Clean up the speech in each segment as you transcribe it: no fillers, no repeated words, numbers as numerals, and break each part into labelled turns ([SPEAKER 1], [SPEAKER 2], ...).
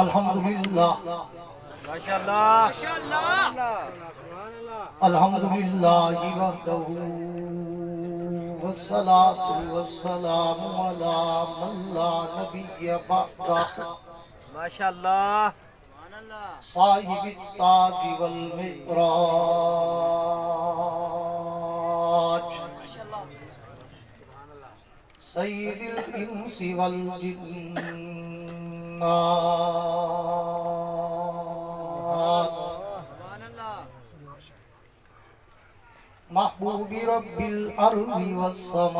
[SPEAKER 1] الحمدللہ
[SPEAKER 2] ماشاءاللہ
[SPEAKER 1] الحمدللہ وحدہ والصلاة والسلام علی من لا نبی بعدہ
[SPEAKER 2] ماشاءاللہ
[SPEAKER 1] صاحب التاج والمعراج سید الانس والجنات محبوب رب الارض والسماوات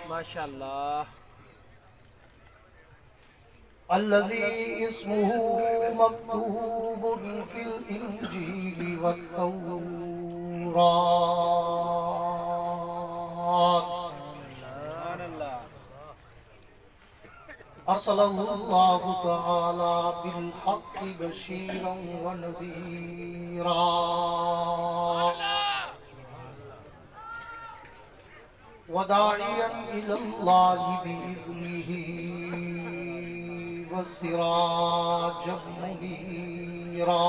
[SPEAKER 2] ماشاءاللہ
[SPEAKER 1] الذي اسمه مكتوب في الإنجيل والتوراة أرسله الله تعالى بالحق بشيرا ونذيرا وداعيا إلى الله بإذنه وسراجا منيرا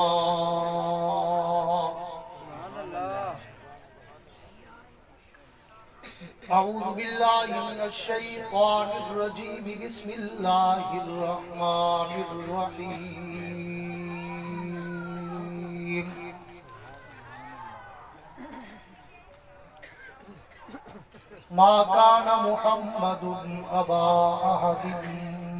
[SPEAKER 1] أعوذ بالله من الشيطان الرجيم بسم الله الرحمن الرحيم ما كان محمد أبا أحد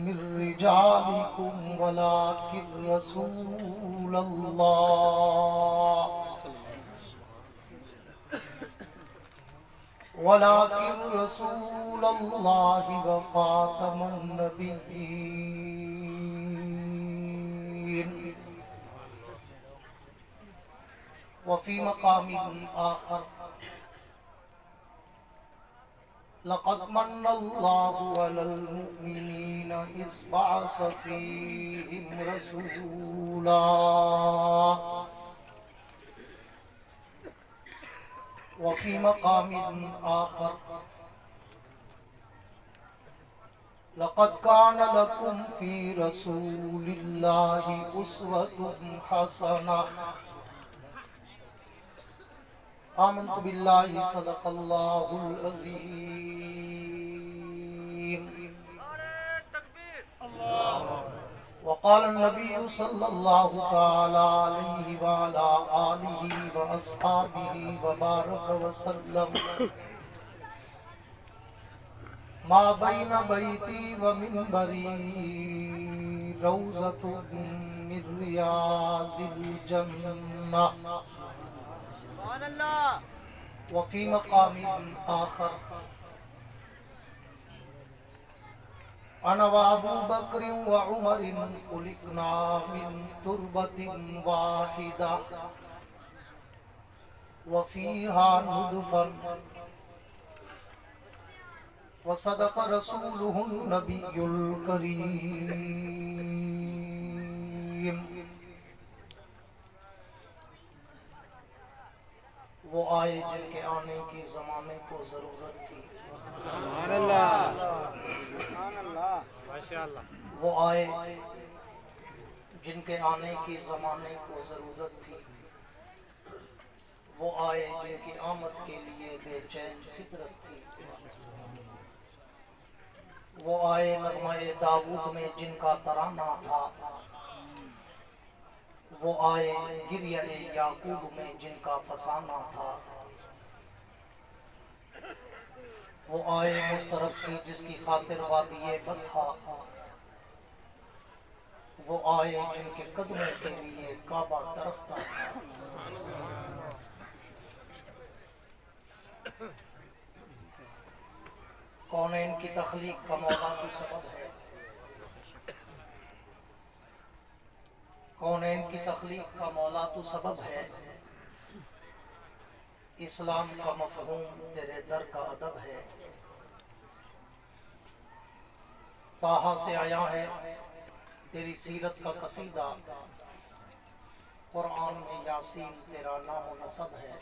[SPEAKER 1] من رجالكم ولكن رسول الله وخاتم النبيين وفي مقام آخر لقد من الله على المؤمنين إذ بعث فيهم رسولا وفي مقام آخر لقد كان لكم في رسول الله أسوة حسنة آمنت بالله صدق الله العظيم وقال النبي صلى الله تعالى عليه وعلى آله وأصحابه وبارك وسلم ما بين بيتي ومنبري روضة من رياض الجنة وفي مقام آخر أنا وأبو بكر وعمر خلقنا من تربة واحدة وفيها نطفة وصدق رسوله النبي الكريم وہ آئے جن کے آنے کی زمانے کو ضرورت تھی وہ آئے جن کے آنے کی زمانے کو ضرورت تھی وہ آئے جن کی آمد کے لیے بے چین فطرت تھی وہ آئے نغمہ داؤد میں جن کا ترانہ تھا وہ آئے گریہ یعقوب میں جن کا فسانہ تھا وہ آئے مسترف کی جس کی خاطر وادی بطحا وہ آئے جن کے قدموں کے لیے کعبہ ترستا تھا کونین کی تخلیق کا مولا تو سبب ہے کونین کی تخلیق کا مولا تو سبب ہے اسلام کا مفہوم تیرے در کا ادب ہے طٰہٰ سے آیا ہے تیری سیرت کا قصیدہ قرآن میں یاسین تیرا نام و نسب ہے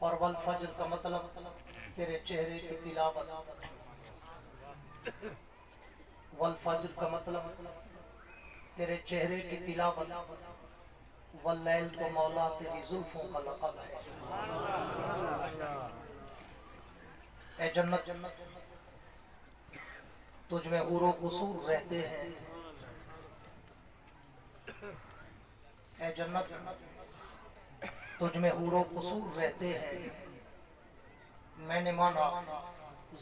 [SPEAKER 1] اور وال فجر کا مطلب تیرے چہرے کی تلاوت، وال فجر کا مطلب تیرے چہرے کی تلاوت، واللیل تو مولا تیری زلفوں کا لقب ہے۔ اے جنت تجھ میں حور و قصور رہتے ہیں، اے جنت تجھ میں حور و قصور رہتے ہیں، میں نے مانا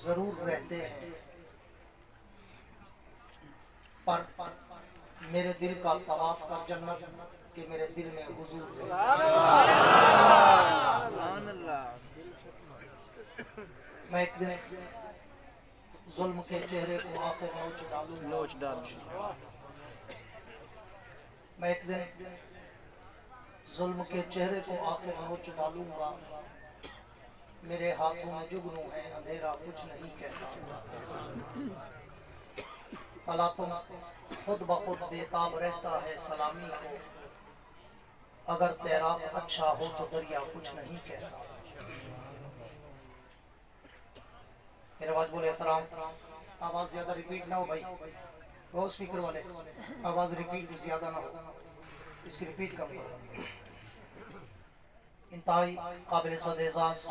[SPEAKER 1] ضرور رہتے ہیں، پر میرے دل کا طواف کر جنت کہ میرے دل میں حضور رہتے ہیں۔
[SPEAKER 2] سبحان اللہ۔
[SPEAKER 1] میں ایک دن ظلم کے چہرے کو آنکھوں نوچ ڈالوں گا،
[SPEAKER 2] نوچ ڈال۔
[SPEAKER 1] میں ایک دن ظلم کے چہرے کو آنکھوں نوچ ڈالوں گا، میرے ہاتھوں میں جگنو ہے، اندھیرا کچھ نہیں کہتا، الا تم خود بخود بےتاب رہتا ہے سلامی کو، اگر تیراک اچھا ہو تو دریا کچھ نہیں کہتا۔ میرے بعد بولے احترام، آواز زیادہ ریپیٹ نہ ہو بھائی، وہ اسپیکر والے آواز ریپیٹ زیادہ نہ ہو، اس کی ریپیٹ کم کرو۔ انتہائی قابل صد اعزاز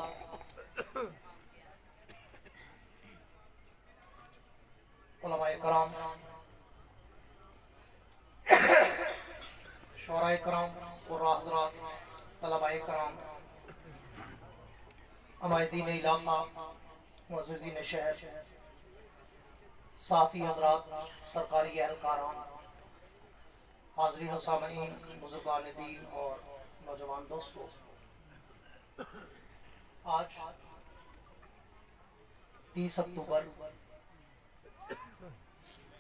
[SPEAKER 1] علماء کرام، شعراء کرام، قراء حضرات، طلباء کرام، عمائدین علاقہ، معززین شہر، صحافی حضرات، سرکاری اہلکاران، حاضرین و سامعین، بزرگان دین اور نوجوان دوستو، آج 30 اکتوبر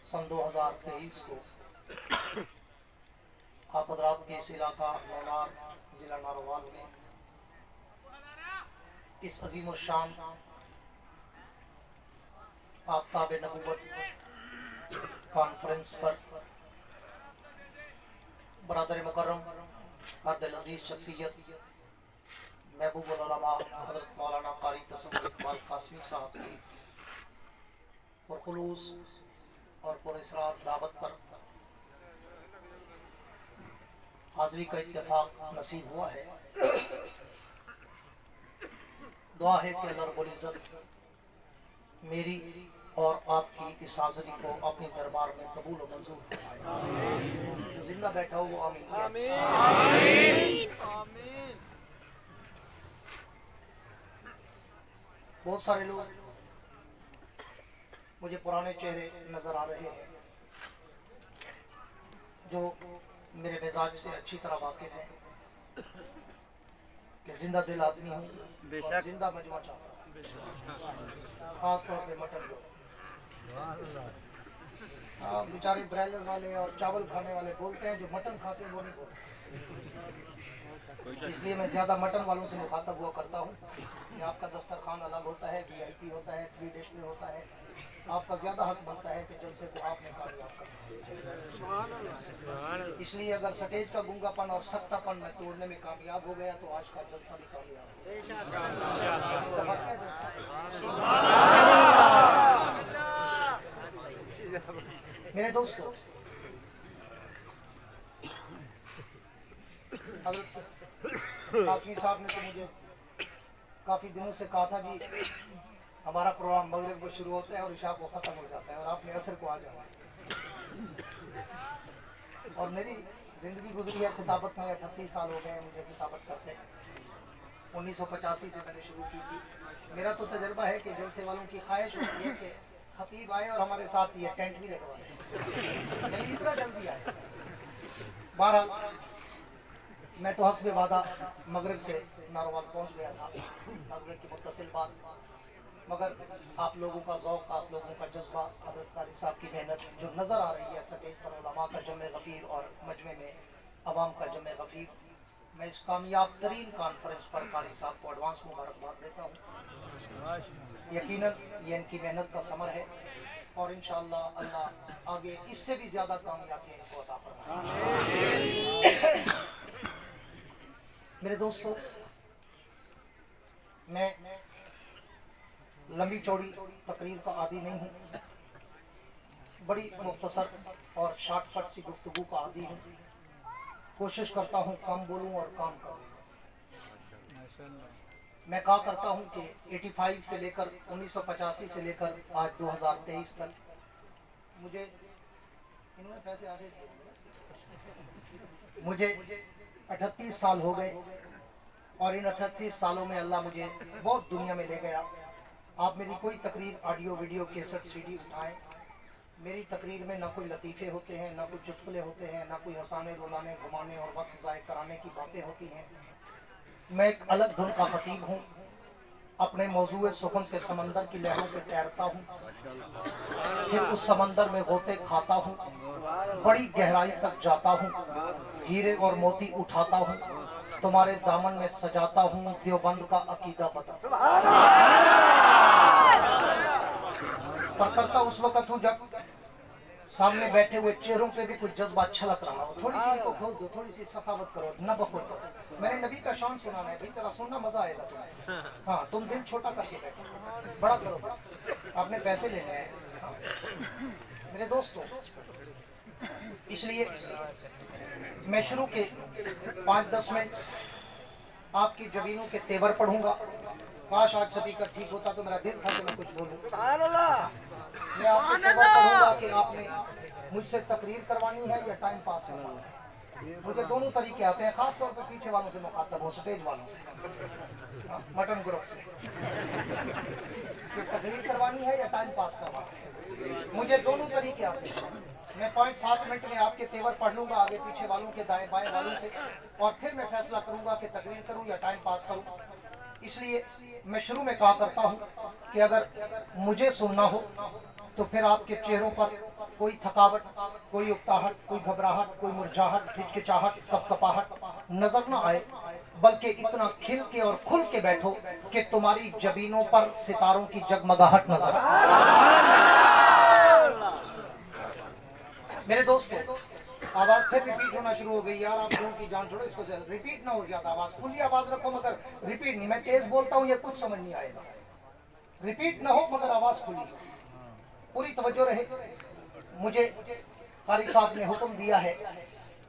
[SPEAKER 1] سن 2023 کو آپ حضرات کے اس علاقہ مونار ضلع ناروال میں اس عظیم الشان آفتاب نبوت کانفرنس پر برادر مکرم ہر دل عزیز شخصیت محبوب العلماء حضرت مولانا قاری تصور اقبال قاسمی صاحب کی پرخلوص اور پر اسرار دعوت پر حاضری کا اتفاق نصیب ہوا ہے۔ دعا ہے کہ اللہ رب العزت میری اور آپ کی اس حاضری کو اپنی دربار میں قبول و منظور فرمائے۔ زندہ بیٹھا ہو وہ آمین۔ بہت سارے لوگ مجھے پرانے چہرے نظر آ رہے ہیں جو میرے مزاج سے اچھی طرح واقف ہیں کہ زندہ دل آدمی ہوں اور زندہ مجمع چاہتا ہوں، خاص طور پہ مٹن لوگ بیچارے برائلر والے اور چاول کھانے والے بولتے ہیں، جو مٹن کھاتے ہیں وہ نہیں بولتے، اس لیے میں زیادہ مٹن والوں سے مخاطب ہوا کرتا ہوں کہ آپ کا دسترخوان الگ ہوتا ہے، وی آئی پی ہوتا ہے، 3 ڈش میں ہوتا ہے، آپ کا زیادہ حق بنتا ہے کہ جلسے کو آپ نے کامیاب کرنا۔ اس لیے اگر سٹیج کا گنگا پن اور سکتا پن میں توڑنے میں کامیاب ہو گیا تو آج کا جلسہ بھی کامیاب ہو۔ میرے دوستو، حضرت قاسمی صاحب نے تو مجھے کافی دنوں سے کہا تھا کہ ہمارا پروگرام مغرب کو شروع ہوتا ہے اور عشاء کو ختم ہو جاتا ہے اور آپ نے عصر کو آ جانا ہے، اور میری زندگی گزری ہے خطابت میں 38 سال ہو گئے ہیں مجھے خطابت کرتے ہیں، 1985 سے میں نے شروع کی تھی۔ میرا تو تجربہ ہے کہ جلسے والوں کی خواہش ہوتی ہے کہ خطیب آئے اور ہمارے ساتھ ہی ہے، ٹینٹ بھی لگوائے، یعنی اتنا جلدی آئے۔ بہرحال میں تو حسب وعدہ مغرب سے ناروال پہنچ گیا تھا، مغرب کی متصل بات، مگر آپ لوگوں کا ذوق، آپ لوگوں کا جذبہ، حضرت قاری صاحب کی محنت جو نظر آ رہی ہے سٹیج پر، علماء کا جمع غفیر اور مجمع میں عوام کا جمع غفیر، میں اس کامیاب ترین کانفرنس پر قاری صاحب کو ایڈوانس مبارکباد دیتا ہوں۔ یقیناً یہ ان کی محنت کا ثمر ہے اور انشاءاللہ اللہ آگے اس سے بھی زیادہ کامیابی ان کو عطا فرمائے۔ میرے دوستو، मैं लंबी चौड़ी तकरीर का आदी नहीं हूँ, बड़ी मुख्तसर और शॉर्टकट सी गुफ्तगू का आदी हूँ। कोशिश करता हूँ कम बोलूँ और काम करूँ। मैं कहा करता हूँ कि 85 से लेकर 1985 से लेकर आज 2023 तक मुझे इन्होंने पैसे आगे दिए, मुझे 38 साल हो गए और इन 38 सालों में अल्लाह मुझे बहुत दुनिया में ले गया। आप मेरी कोई तकरीर ऑडियो वीडियो कैसेट सीडी उठाएं, मेरी तकरीर में ना कोई लतीफ़े होते हैं, ना कोई चुटकुले होते हैं, ना कोई हंसाने रुलाने घुमाने और वक्त ज़ाय कराने की बातें होती हैं। मैं एक अलग धुन का खतीब हूँ, अपने मौजूए सुखन के समंदर की लहरों पे तैरता हूँ, फिर उस समंदर में गोते खाता हूँ, बड़ी गहराई तक जाता हूँ, हीरे और मोती उठाता हूँ, तुम्हारे दामन में सजाता हूँ, देवबंद का अकीदा बता। पर करता उस वक्त हूँ जब सामने बैठे हुए चेहरों पे भी कुछ जज्बा छलक रहा हो। थोड़ी सी इनको खोल दो, थोड़ी सी सखावत करो, न बखोर करो। मैंने नबी का शान सुनाना है भाई, तेरा सुनना मजा आएगा तुम्हें। हाँ, तुम दिल छोटा करके बैठो, बड़ा करो, आपने पैसे लेने हैं। हाँ। मेरे दोस्तों, इसलिए मैं शुरू के 5-10 मिनट आपकी जबीनों के तेवर पढ़ूंगा। काश आज स्पीकर ठीक होता तो मेरा दिल था कि मैं कुछ बोलूं। मैं आपको तेवर पढ़ूंगा कि आपने मुझसे तकरीर करवानी है या टाइम पास करवाना है। मुझे दोनों तरीके आते हैं, खास तौर पर पीछे वालों से मुखातब हो, स्टेज वालों से, मटन ग्रुप से, कि तकरीर करवानी है या टाइम पास करवाना है। मुझे दोनों तरीके आते हैं। मैं 5-7 मिनट में आपके तेवर पढ़ लूंगा आगे पीछे वालों के, दाएं बाएं वालों से, और फिर मैं फैसला करूंगा कि तकरीर करूं या टाइम पास करूं। इसलिए मैं शुरू में कहा करता हूं कि अगर मुझे सुनना हो तो फिर आपके चेहरों पर कोई थकावट, कोई उकताहट, कोई घबराहट, कोई मुरझाहट, हिचकिचाहट, कपकपाहट नजर न आए, बल्कि इतना खिल के और खुल के बैठो कि तुम्हारी जबीनों पर सितारों की जगमगाहट नजर आए। मेरे दोस्तों, आवाज फिर रिपीट होना शुरू हो गई यार, आप लोगों की जान छोड़ो, इसको रिपीट ना हो ज्यादा, आवाज खुली आवाज रखो, मगर रिपीट नहीं। मैं तेज बोलता हूँ ये कुछ समझ नहीं आएगा, रिपीट ना हो मगर आवाज खुली, पूरी तवज्जो रहे। मुझे कारी साहब ने हुक्म दिया है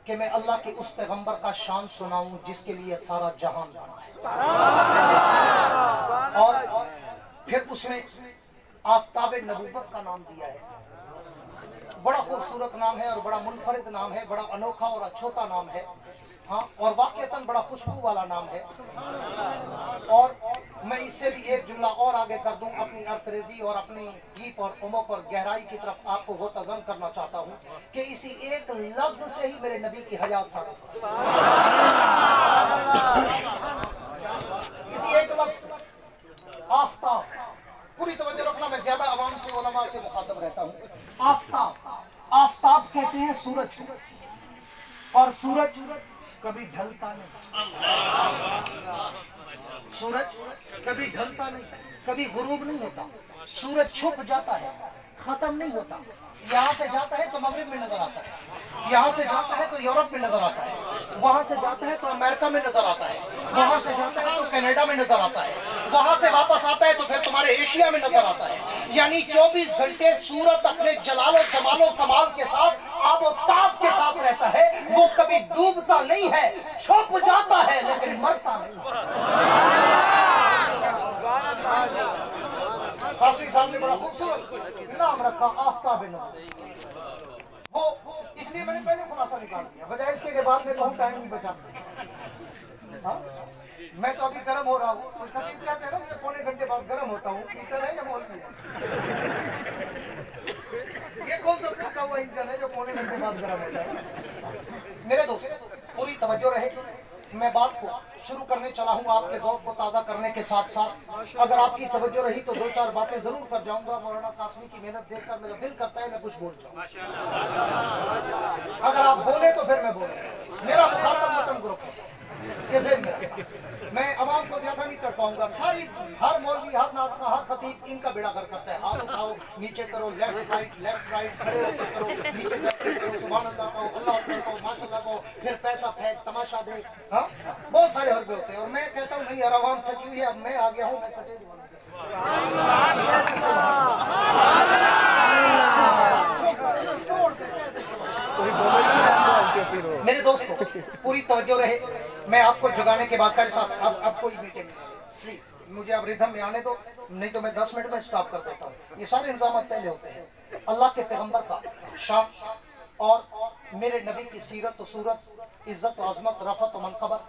[SPEAKER 1] कि मैं अल्लाह के उस पैगंबर का शान सुनाऊं जिसके लिए सारा जहान बना है, और फिर उसमें आफताब नबूवत का नाम दिया है। बड़ा खूबसूरत नाम है और बड़ा मुनफरिद नाम है, बड़ा अनोखा और अछूता नाम है। हाँ, और वाकईतन बड़ा खुशबू वाला नाम है। और मैं इससे भी एक जुमला और आगे कर दूं, अपनी अरफरेजी और अपनी गीत और उमक और गहराई की तरफ आपको गोतज़न करना चाहता हूं कि इसी एक लफ्ज से ही मेरे नबी की हयात साबित, इसी एक लफ्ज आफताब। पूरी तवज्जो रखना, मैं ज्यादा आवाम से, उलमा से मुखातब रहता हूँ। आफताब, आफताब कहते हैं सूरज को, और सूरज कभी ढलता नहीं, सूरज कभी ढलता नहीं, कभी गुरूब नहीं होता। सूरज छुप जाता है, खत्म नहीं होता। यहाँ से जाता है तो मगरिब में नजर आता है, यहाँ से जाता है तो यूरोप में नजर आता है, वहां से जाता है तो अमेरिका में नजर आता है, वहां से जाता है तो कनाडा में नजर आता है, वहां से वापस आता है तो फिर तुम्हारे एशिया में नजर आता है। यानी 24 घंटे सूरज अपने जलालो जमालो कमाल के साथ, आबो ताब के साथ रहता है। वो कभी डूबता नहीं है, छुप जाता है लेकिन मरता नहीं। सासी साहब ने बड़ा खूबसूरत नाम रखा, आफताब नबूवत। वो इसलिए मैंने पहले खुलासा निकाल दिया, बजाय इसके के बाद में कहूँ टाइम नहीं बचा। हाँ? मैं तो अभी गर्म हो रहा हूँ, खतीब कहते हैं ना, 1.25 घंटे बाद गर्म होता हूँ। हीटर है या मोहल्ला है? ये कौन सा फूका हुआ इंजन है जो 1.25 घंटे बाद गर्म होता है? मेरे दोस्त, पूरी तवज्जो रहे। मैं बात को शुरू करने चला हूँ आपके ज़ौक़ को ताज़ा करने के साथ साथ। अगर आपकी तवज्जो रही तो 2-4 बातें जरूर कर जाऊंगा। मौलाना कासमी की मेहनत देखकर मेरा दिल करता है मैं कुछ बोल जाऊँ। अगर आप बोले तो फिर मैं बोलूँ। मेरा मुखातब मटन ग्रुप है, ये ज़हन में रखना। मैं अवाम को ज्यादा नहीं कर पाऊंगा। सारी हर मौलवी, हर नात, हर खतीब इनका बेड़ा कर करता है। हाथ उठाओ, नीचे करो, लेफ्ट राइट, खड़े होकर करो, नीचे बैठे करो, सुभान अल्लाह कहो, अल्लाह अकबर कहो, माशाअल्लाह कहो, फिर पैसा फेंक, तमाशा देख, हाँ बहुत सारे हरबे होते हैं। और मैं कहता हूँ नहीं यार, अवाम थकी हुई है, अब मैं आ गया हूँ, मैं सटेज वाला। मेरे दोस्तों पूरी तवज्जो रहे, मैं आपको जगाने के बाद साहब अब कोई मीटिंग प्लीज मुझे अब रिदम में आने दो, नहीं तो मैं 10 मिनट में स्टॉप कर देता हूँ। ये सारे इंतजाम पहले होते हैं। अल्लाह के पैगंबर का शान और मेरे नबी की सीरत और सूरत, इज्जत और अजमत, रफत और मनकबत,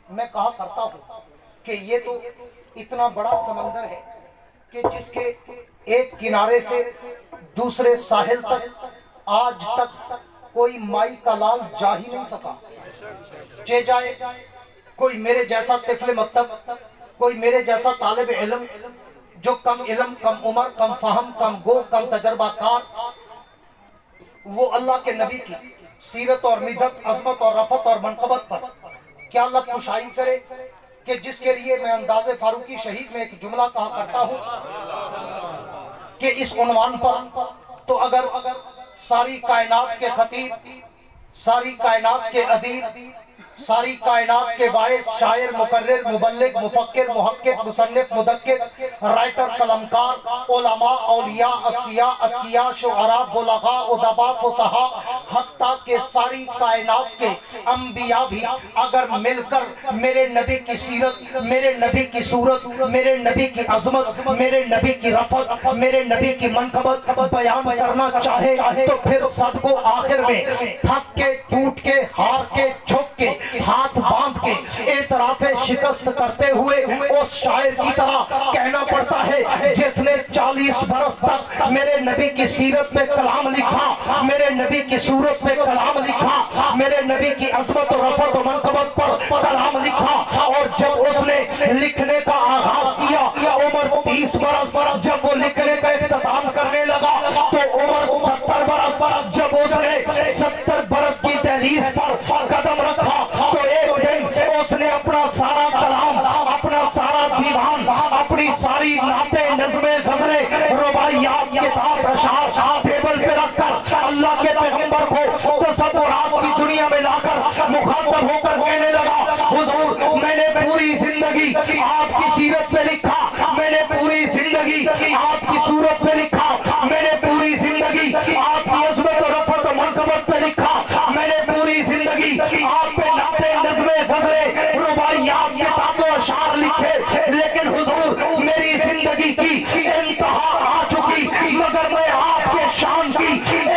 [SPEAKER 1] मैं कहा करता हूँ कि ये तो इतना बड़ा समंदर है कि जिसके एक किनारे से दूसरे साहिल तक आज तक कोई माई का लाल जा ही नहीं सका। जे जाए कोई मेरे जैसा तिफल मक्तब, कोई मेरे जैसा तालिब इल्म जो कम इल्म, कम उम्र, कम फहम, कम गो, कम तजर्बाकार, वो अल्लाह के नबी की सीरत और मिदत, अजमत और रफत और मनकबत पर क्या लफ्ज़ करे कि जिसके लिए मैं अंदाज़े फारूकी शहीद में एक जुमला कहा करता हूँ कि इस उन्वान पर तो अगर सारी कायनात के खतीब, सारी कायनात के अदीब, सारी कायनात के वाइस, शायर, मुकर्रिर, मुबल्लिग, मुफक्किर, मुहक्किक, मुसन्निफ, मुदक्किर, राइटर, कलमकार, उलमा, औलिया, असफिया, अतकिया, शुअरा, बुलगा, उदबा, फुसहा, हत्ता के सारी कायनात के अंबिया भी अगर मिलकर मेरे नबी की सीरत, मेरे नबी की सूरत, मेरे नबी की अजमत, मेरे नबी की रफत, मेरे नबी की मनकबत बयान करना चाहे तो फिर सबको आखिर में थक के, टूट के, हार के, झुक के, हाथ बांध के एतराफ़े शिकस्त करते हुए उस शायर की तरह कहना पड़ता है जिसने 40 बरस तक मेरे नबी की सीरत में कलाम लिखा, मेरे नबी की सूरत में कलाम लिखा, मेरे नबी की अज़मत और रफ़त और मनक़बत पर कलाम लिखा। और जब उसने लिखने का आगाज किया, उम्र 30 बरस, जब वो लिखने का इख्तिताम करने लगा तो उम्र 70 बरस, जब उसने 70 बरस की दहलीज पर कदम रखा तो एक दिन उसने अपना सारा कलाम, अपना सारा दीवान, अपनी सारी नाते, नज़्में, गज़लें, रुबाइयात, किताब, अशार टेबल पे रखकर अल्लाह के पैगंबर को तसव्वुरात की दुनिया में लाकर मुखातब होकर कहने लगा, हुजूर मैंने पूरी जिंदगी आपकी सीरत पे लिखा, मैंने पूरी जिंदगी आपकी सूरत पे लिखा, मैंने पूरी जिंदगी आपकी अज़मत और रफ़त और मनक़बत पे लिखा, मैंने पूरी जिंदगी आप पे नाते, नज़्में, गज़लें, रुबाइयात, किताब और अशार लिखे, लेकिन हुजूर मेरी जिंदगी की इंतहा आ चुकी, मगर मैं आपके शान की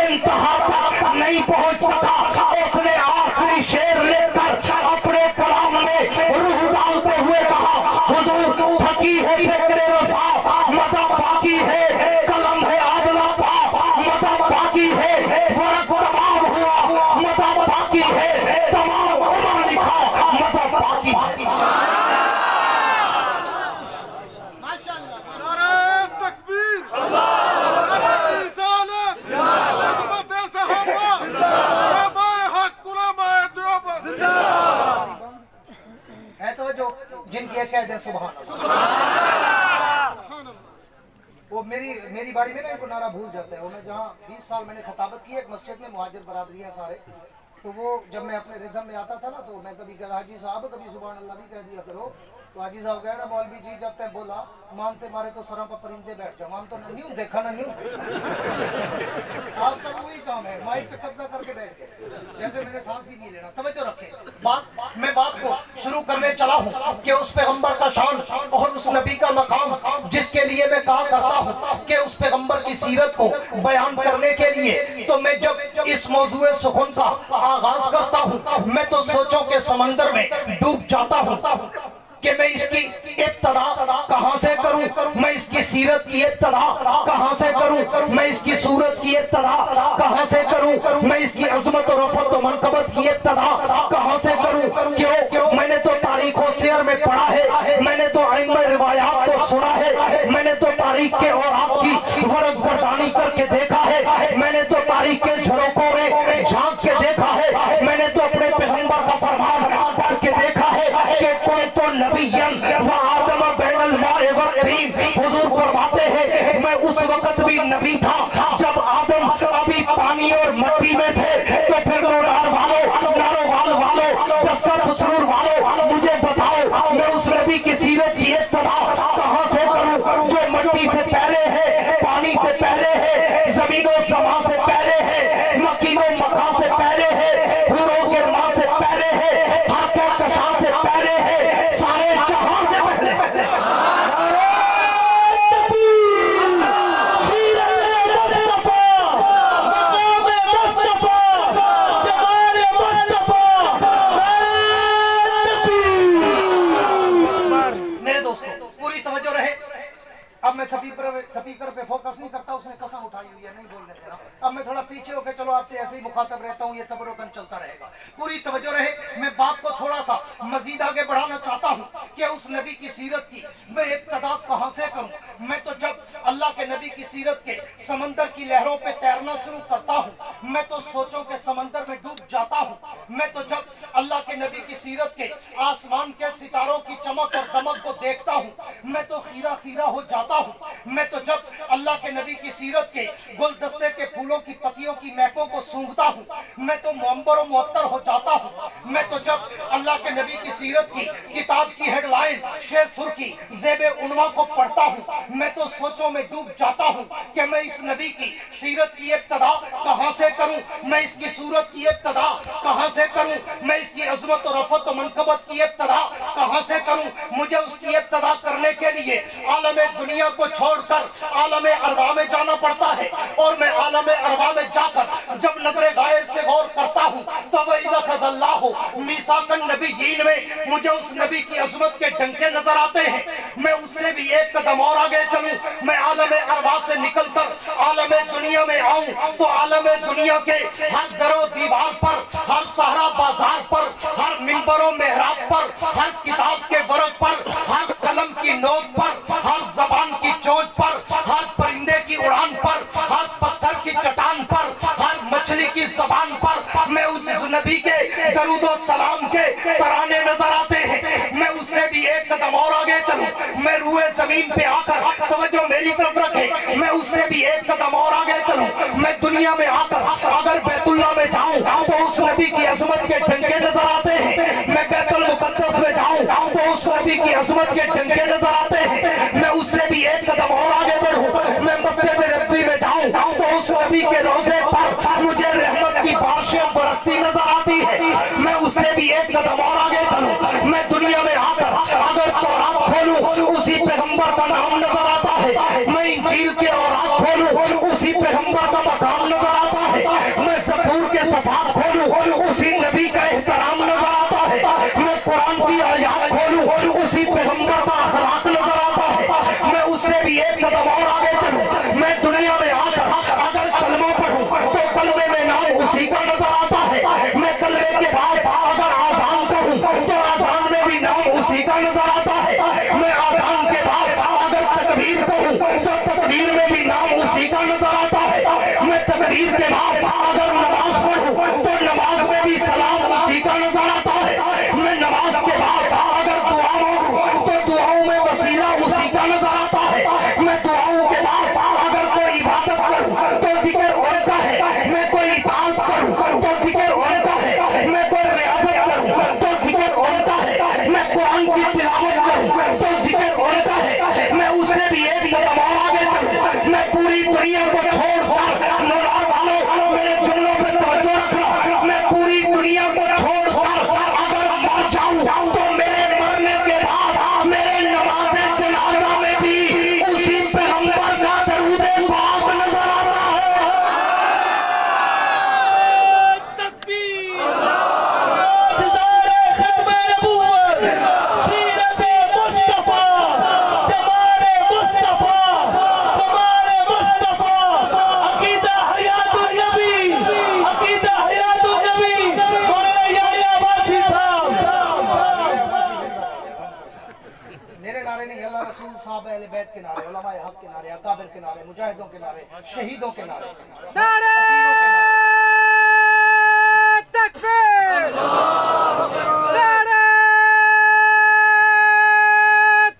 [SPEAKER 1] इंतहा तक नहीं पहुंच सका। उसने आखिरी शेर लेकर अपने कलाम में रूह डालते हुए कहा, हुजूर थकी है फिक्रे रसा, मदा बाकी है, कलम है आदला पा, मदा बाकी है, फर्क तमाम हुआ, मदा बाकी है, तमाम उम्र लिखा, मदा बाकी है।
[SPEAKER 3] नारे तकबीर, नारे रिसालत, खिदमत सहाबा, उलमाए हक, उलमाए देवबंद।
[SPEAKER 1] है तो जो जिनकी ये कह दे सुभान वो मेरी बारी में ना इनको नारा भूल जाता है। वो मैं जहाँ 20 साल मैंने खताबत की एक मस्जिद में, मुहाजिर बरादरी है सारे, तो वो जब मैं अपने रिदम में आता था ना तो मैं कभी कहता हाजी साहब कभी सुभान अल्लाह भी कह दिया करो, तो हाजी साहब कह ना मौलवी जी जब तक बोला मानते मारे तो सरों पर परिंदे बैठ जाओ, हम तो न्यू देखा ना न्यू आपका वही काम है, माइक पे कब्जा करके बैठ गए जैसे मैंने सांस भी नहीं लेना। तवज्जो रखे, बात को शुरू करने चला हूँ कि उस पैगंबर का शान और उस नबी का मकाम जिसके लिए मैं कहा करता हूँ कि उस पैगंबर की सीरत को बयान करने के लिए तो मैं जब इस मौजूए सुखुन का आगाज करता हूँ मैं तो सोचों के समंदर में डूब जाता हूँ कि मैं इसकी इब्तिदा कहां से करूं, मैं इसकी सीरत की इब्तिदा कहां से करूं, मैं इसकी सूरत की इब्तिदा कहां से करूं, मैं इसकी अज़मत और रफ़त और मनक़बत की इब्तिदा कहां से करूं। क्यों? मैंने तो तारीख और सियर में पढ़ा है, मैंने तो आइम्मा रिवायात को सुना है, मैंने तो तारीख के और आपकी वरद गर्दानी करके देखा है, मैंने तो तारीख के झरोकों में झांक के देखा है, मैंने तो अपने पैगंबर का फरमान पढ़ के देखा है कि कोई तो नबी हुजूर फरमाते हैं मैं उस वक्त भी नबी था जब आदम अभी पानी और मट्टी में थे। तो फिर नारोवाल वालों दस्तक सुरूर वालों मुझे बताओ मैं उस नबी की सीरत की इब्तिदा कहां से करूं जो मट्टी से पहले है, पानी से पहले है, जमीन और समा से पहले है, मक्की और मक्का से पहले है, हुरों के मां से पहले है, हाथों कशा से पहले है, सारे जहां से पहले। मेरे दोस्तों पूरी तवज्जो रहे। अब मैं स्पीकर पे फोकस नहीं करता, उसने कसम उठाई हुई है नहीं बोलने देना। अब मैं थोड़ा पीछे होकर चलो आपसे ऐसे ही मुखातब रहता हूँ, ये तबरुकन चलता रहेगा। पूरी तवज्जो रहे। मैं बात को थोड़ा सा मजीद आगे बढ़ाना चाहता हूँ कि उस नबी की सीरत की मैं इब्तिदा कहाँ से करूँ। मैं तो जब अल्लाह के नबी की सीरत के समंदर की लहरों पे तैरना शुरू करता हूँ मैं तो सोचों के समंदर में डूब जाता हूँ। मैं तो जब अल्लाह के नबी की सीरत के आसमान के सितारों की चमक और दमक को देखता हूँ मैं तो खीरा खीरा हो जाता हूँ। मैं तो जब अल्लाह के नबी की सीरत के गुलदस्ते के फूलों की पत्तियों की महकों को सूंघता हूँ मैं तो मुअम्बर और मुअत्तर हो जाता हूँ। मैं तो जब अल्लाह के नबी की सीरत की किताब की हेडलाइन शेर सुर्खी ज़ेबे उन्वा को पढ़ता हूँ मैं तो सोचों में डूब जाता हूँ कि मैं इस नबी की सीरत की इब्तिदा कहाँ से करूँ, मैं इसकी सूरत की इब्तिदा कहाँ से करूँ, मैं इसकी अज़मत और रफ़त और मनक़बत की इब्तिदा कहाँ से करूँ। मुझे उसकी इब्तिदा करने के लिए आलम दुनिया को छोड़कर आलम अरवा में जाना पड़ता है और मैं आलम अरवा में जाकर जब नजर गायर से गौर करता हूँ तो नबीयीन में मुझे उस नबी की अज़मत के डंके नजर आते हैं। मैं उससे भी एक कदम और आगे चलूं, मैं आलम अरवा से निकलकर आलम दुनिया में आऊं तो आलम दुनिया के हर दरो दीवार पर, हर सहरा बाजार पर, हर मिंबरों मेहराब पर, हर किताब के वर्क पर, हर कलम की नोक पर, हर जबान की चोंच पर, हर परिंदे की उड़ान पर, हर पत्थर की चट्टान पर, हर मछली की जबान पर मैं उस नबी के दरूद और सलाम के तराने नजर आते हैं। मैं उससे भी एक कदम और आगे चलूं, मैं रूए जमीन पे आकर तवज्जो मेरी तरफ रखे, मैं उससे भी एक कदम और आगे चलूं, मैं दुनिया में आकर अगर बैतुल्ला में जाऊं तो उस नबी की अज़मत के डंके नजर आते हैं। मैं बैतुल मुक़द्दस में जाऊं तो उस नबी की अज़मत के डंके नजर आते हैं। मैं उससे भी एक कदम और आगे बढ़ूं, मैं मस्जिद नबवी में जाऊं तो उस नबी के रोजे पर मुझे रहमत की बारिशें बरसती नजर आती है। मैं उससे भी एक कदम और आगे चलूं, मैं दुनिया में आकर अगर तौरात खोलूं उसी पैगंबर का नाम नजर आता है। मैं इंजील के औरात खोलूं उसी पैगंबर का मकाम नजर आता है। मैं ज़बूर के सफ़ात खोलूं उसी नबी का एहतराम नजर आता है। मैं कुरान की आयात खोलूं उसी पैगंबर का अखलाक नजर आता है। मैं उससे भी एक कदम और आगे चलूं, मैं दुनिया में आकर अगर कलमा पढ़ूं तो कलमे में नाम उसी का नजर आता है। मैं कलमे के बाद अगर आज़ान करूं तो आज़ान में भी नाम उसी का नजर आता है। मैं आज़ान के बाद अगर तकबीर कहूं तो तकबीर में भी नाम उसी का नजर आता है। मैं तकबीर के बाद अगर नमाज पढ़ूं तो नमाज में भी सलाम उसी का नजर आता है। मैं नमाज के बाद अगर दुआ मांगूं तो दुआओं में वसीला उसी का नजर आता है। मैं दुआओं के बाद अगर कोई इबादत करूं तो जिक्र उनका है। मैं कोई इताअत करूं तो जिक्र उनका है। मैं कोई रियाजत करूं तो जिक्र उनका है। मैं कुरान की तिलावत करूं तो जिक्र उनका है। मैं उससे भी एक कदम और आगे चलूं, मैं पूरी दुनिया को छोड़कर नवाब वालों मेरे जुमलों पे तवज्जो रखना, मैं पूरी दुनिया को छोड़कर अगर मर जाऊं तो मेरे मरने के बाद मेरे नमाज़े जनाजा में भी उसी पैगंबर का दरूद पाक नजर आता है।
[SPEAKER 2] तकबीर, सितारे खत्मे नबूवत, सीरत मुस्तफा, जमाल मुस्तफा, कमाल मुस्तफा, अकीदा हयात नबी, अकीदा हयात नबी, मौलाना याह्या वासी साहब।
[SPEAKER 1] मेरे नारे नहीं, अल्लाह रसूल साहब अहले बैत के नारे, उलमाए हक के नारे, अकाबिर के नारे, मुजाहिदों के नारे, शहीदों के नारे,
[SPEAKER 2] नारे तकबीर, नारे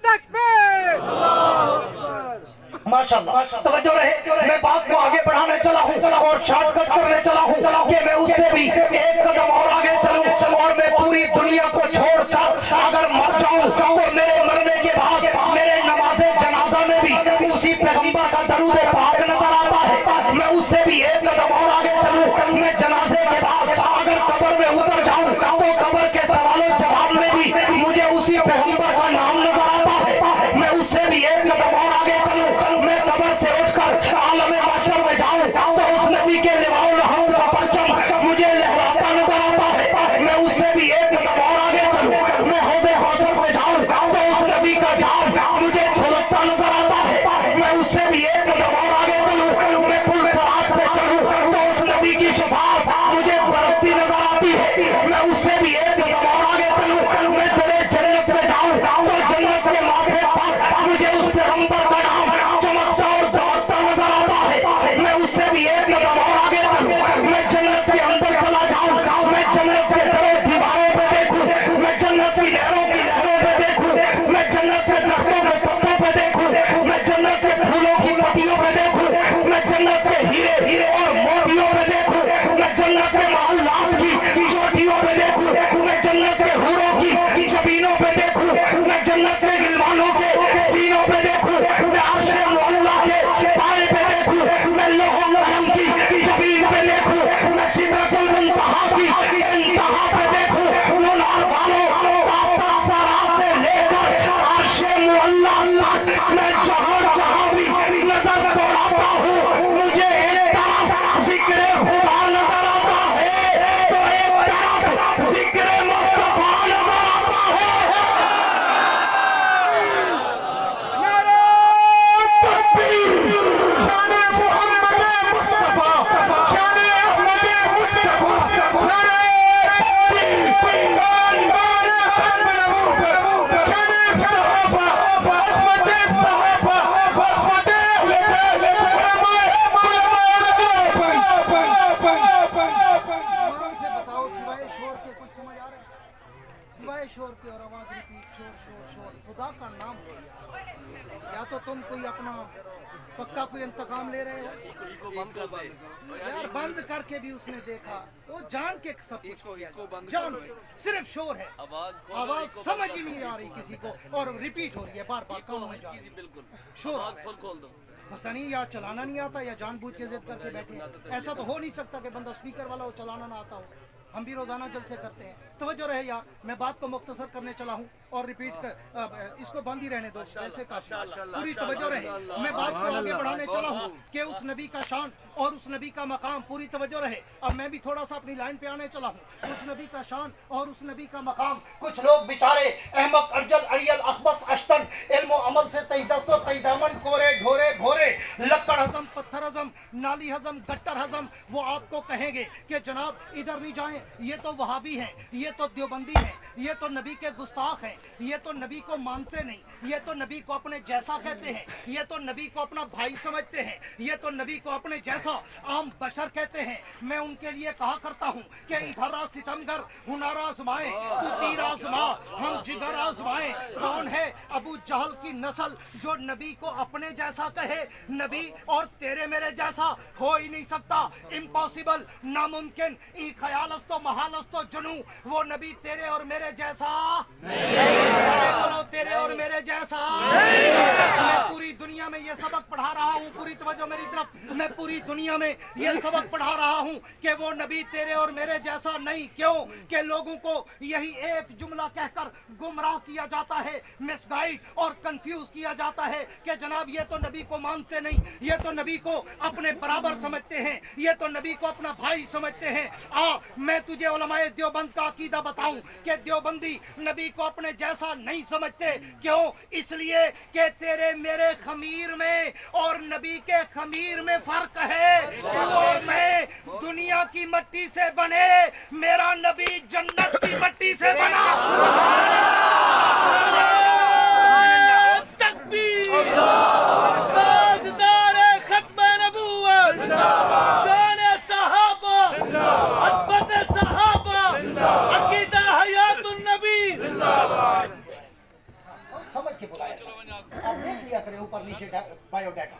[SPEAKER 2] तकबीर।
[SPEAKER 1] माशाल्लाह तवज्जो रहे, मैं बात को आगे बढ़ाने चला हूँ और शॉर्टकट करने चला हूँ कि मैं उससे भी एक कदम और आगे चलूं और मैं पूरी दुनिया को छोड़कर अगर मर जाऊं तो मेरे मरने के बाद मेरे नमाज़े जनाजा में भी उसी पैगंबर का दरूद पाक नजर आता है। मैं उससे भी एक कदम और आगे चलूं, मैं जनाजे के बाद अगर कब्र में उतर जाऊं तो कब्र के सवालों जवाब में भी मुझे उसी पैगंबर का नाम नजर आता है। मैं उससे भी एक कदम और आगे चलूं, मैं कब्र से उठकर आलम महशर में जाऊं तो उस नबी के लिवाउल हम्द का परचम मुझे लहराता नजर आता है। मैं उससे भी एक कदम और आगे चलूं, मैं हौज़े कौसर में जाऊं तो उस नबी का जाम मुझे छलकता नजर आता है। मैं उससे भी एक कदम और आगे चलूं, मैं पुल सराज पे चढ़ूं तो उस नबी की शफाअत मुझे बरसती नजर आती है। मैं उससे भी एक कदम और आगे चलूं, मैं तेरे जन्नत में जाऊं तो जन्नत के माथे पर मुझे उस पैगंबर का नाम चमकता और दौड़ता नजर आता है। मैं उससे भी एक कदम और आगे चलूं, मैं जन्नत के अंदर चला जाऊं, मैं जन्नत के दरों दीवारों पे देखूं, मैं जन्नत की लहरों पे देखूं, मैं जन्नत के दरख्तों के पत्तों पे देखूं, मैं जन्नत के फूलों की पत्तियों पे देखूं, मैं जन्नत के हीरे और मोतियों पे देखूं, मैं जन्नत के महल्लात की चोटियों पे देखूं, मैं जन्नत के हूरों की जबीनों पे देखूं, मैं जन्नत के गिलमानों के सीनों पे देखूं, मैं अर्शे मुअल्ला के पाए पे देखूं, मैं लौह कलम की जबीन पे देखूं, मैं सिदरतुल मुंतहा की इंतहा पे देखूं, मुनार वालों का सरा से लेकर अर्शे मुअल्ला तक मैं जहां भी नजर दौड़ाता हूं मुझे एक तरफ जिक्र खुदा नजर आता है तो एक तरफ जिक्र मुस्तफा नजर आता है। ईमान से बताओ, सिवाय शोर के कुछ समझ आ रहा है? सिवाय शोर के और आवाज रिपीट शोर शोर शोर, खुदा का नाम लो या तो तुम कोई अपना पक्का कोई इंतकाम ले रहे हो यार, बंद करके भी उसने देखा, वो जान के सब कुछ किया, जान सिर्फ शोर है, आवाज समझ ही नहीं आ रही किसी को और रिपीट हो रही है बार बार कानों में जा रही है, शोर पता नहीं या चलाना नहीं आता या जानबूझ के जिद करके बैठे हैं। ऐसा तो हो नहीं सकता कि बंदा स्पीकर वाला हो चलाना ना आता हो, हम भी रोजाना जलसे करते हैं। तवज्जो रहे यार, मैं बात को मुख्तसर करने चला हूँ और रिपीट कर इसको बंद ही रहने दो, वैसे काफी पूरी तवज्जो रहे। मैं बात को आगे बढ़ाने चला हूँ कि उस नबी का शान और उस नबी का मकाम, पूरी तवज्जो रहे। अब मैं भी थोड़ा सा अपनी लाइन पे आने चला हूँ। उस नबी का शान और उस नबी का मकाम, कुछ लोग बेचारे अहमक अर्जल अड़ियल अखबस अश्तन इल्म अमल से तई दस्तो तई दामन कोरे ढोरे भोरे लक्कड़ हजम पत्थर हजम नाली हजम गट्टर हजम, वो आपको कहेंगे कि जनाब इधर नहीं जाएं, ये तो वहाबी हैं, ये तो देवबंदी हैं, ये तो नबी के गुस्ताख हैं, ये तो नबी को मानते नहीं, ये तो नबी को अपने जैसा कहते हैं, ये तो नबी को अपना भाई समझते हैं, ये तो नबी को अपने जैसा आम बशर कहते हैं। मैं उनके लिए कहा करता हूँ कि इधर आ सितमगर हुनर आजमाए, तू तीर आजमा हम जिगर आजमाए। कौन है अबू जहल की नस्ल जो नबी को अपने जैसा कहे? नबी और तेरे मेरे जैसा हो ही नहीं सकता, इम्पॉसिबल, नामुमकिन। ई ख्यालस तो महालस तो जुनू, वो नबी तेरे और मेरे जैसा नहीं, तेरे और मेरे जैसा। मैं पूरी दुनिया में ये सबक पढ़ा रहा हूँ, पूरी तवज्जो मेरी तरफ, मैं पूरी दुनिया में ये सबक पढ़ा रहा हूँ कि वो नबी तेरे और मेरे जैसा नहीं। क्यों? कि लोगों को यही एक जुमला कहकर गुमराह किया जाता है, मिसगाइड और कंफ्यूज किया जाता है कि जनाब ये तो नबी को मानते नहीं, ये तो नबी को अपने बराबर समझते हैं, ये तो नबी को अपना भाई समझते हैं। मैं तुझे उलमाए देवबंद का अकीदा बताऊं कि देवबंदी नबी को अपने जैसा नहीं समझते। क्यों? इसलिए कि तेरे मेरे खमीर में और नबी के खमीर में फर्क है। तू और मैं दुनिया की मट्टी से बने, मेरा नबी जन्नत की मट्टी से बना।
[SPEAKER 2] तकबीर, ताजदार खत्म नबूवत, शान सहाबा, अज़मत सहाबा, अकीदा हयातुन नबी।
[SPEAKER 1] समझ के बुलाया, आप देख लिया करें ऊपर नीचे बायो डाटा।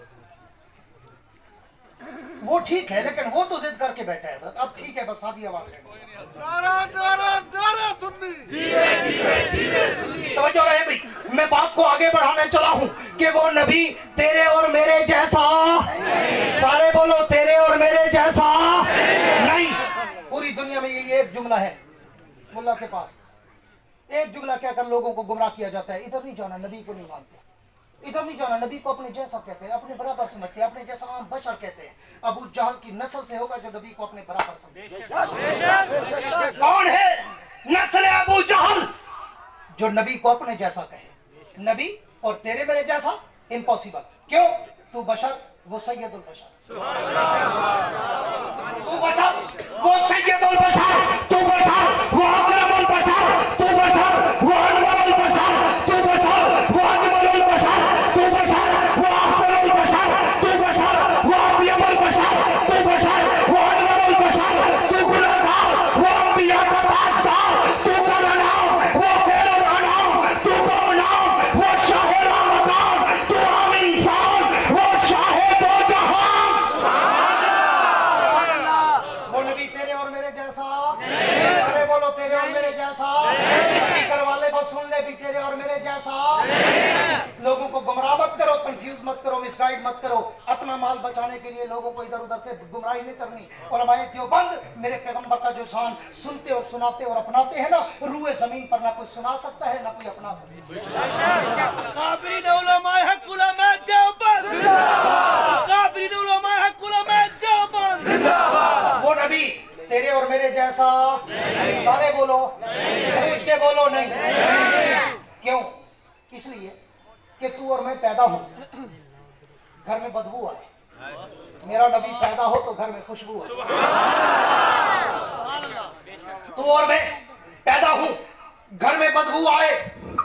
[SPEAKER 1] वो ठीक है, लेकिन वो तो जिद करके बैठा है। अब ठीक है, बस शादी आवाज है।
[SPEAKER 3] नारा नारा नारा सुन्नी।
[SPEAKER 1] तवज्जो रहे भाई, मैं बात को आगे बढ़ाने चला हूं कि वो नबी तेरे और मेरे जैसा, सारे बोलो तेरे और मेरे जैसा नहीं। पूरी दुनिया में ये एक जुमला है मुल्ला के पास, एक जुमला क्या कर लोगों को गुमराह किया जाता है, इधर नहीं जाना, नबी को नहीं मानते, इधर नहीं जाना, नबी को अपने जैसा कहते हैं, अपने बराबर समझते हैं, अपने जैसा आम बशर कहते हैं। अबू जहल की नस्ल से होगा जो नबी को अपने बराबर समझे। कौन है नस्ल अबू जहल जो नबी को अपने जैसा कहे? नबी और तेरे मेरे जैसा इम्पॉसिबल। क्यों? तू बशर, वो सैयदुल बशर। तू बशर, वो सैयदुल बशर। तू बशर, वो अकरमुल बशर। तू बशर, वो अनवरुल बशर। तू बशर, वो अजमलुल बशर। तू बशर, वो अहसनुल बशर। तू बशर, वो अबियमुल बशर। तू बशर, वो अनवरुल बशर। तू गुलजार, वो अंबिया का ताजदार। तू गुलनाम, वो खैरुल अनाम। तू गुमनाम, वो शाहिर मकाम। तू आम इंसान, वो शाहिद दो जहां। वो नबी तेरे और मेरे जैसा, अरे बोलो तेरे और मेरे जैसा। स्पीकर वाले बस सुन ले, भी तेरे और मेरे जैसा। लोगों को गुमराह मत करो, कंफ्यूज मत करो, मिसगाइड मत करो। अपना माल बचाने के लिए लोगों को इधर उधर से गुमराही नहीं करनी। और हमारे देवबंद मेरे पैगंबर का जो शान सुनते और सुनाते और अपनाते हैं ना, रूए जमीन पर ना कोई सुना सकता है ना कोई अपना सकता है।
[SPEAKER 2] काबिरीन उलमाए हक उलमाए देवबंद जिंदाबाद। काबिरीन उलमाए हक उलमाए देवबंद जिंदाबाद।
[SPEAKER 1] वो नबी तेरे और मेरे जैसा, सारे बोलो, पूछ के बोलो नहीं। क्यों? इसलिए कि तू और मैं पैदा हूं, घर में बदबू आए। मेरा नबी पैदा हो तो घर में खुशबू आए। तू और मैं पैदा हूं, घर में बदबू आए।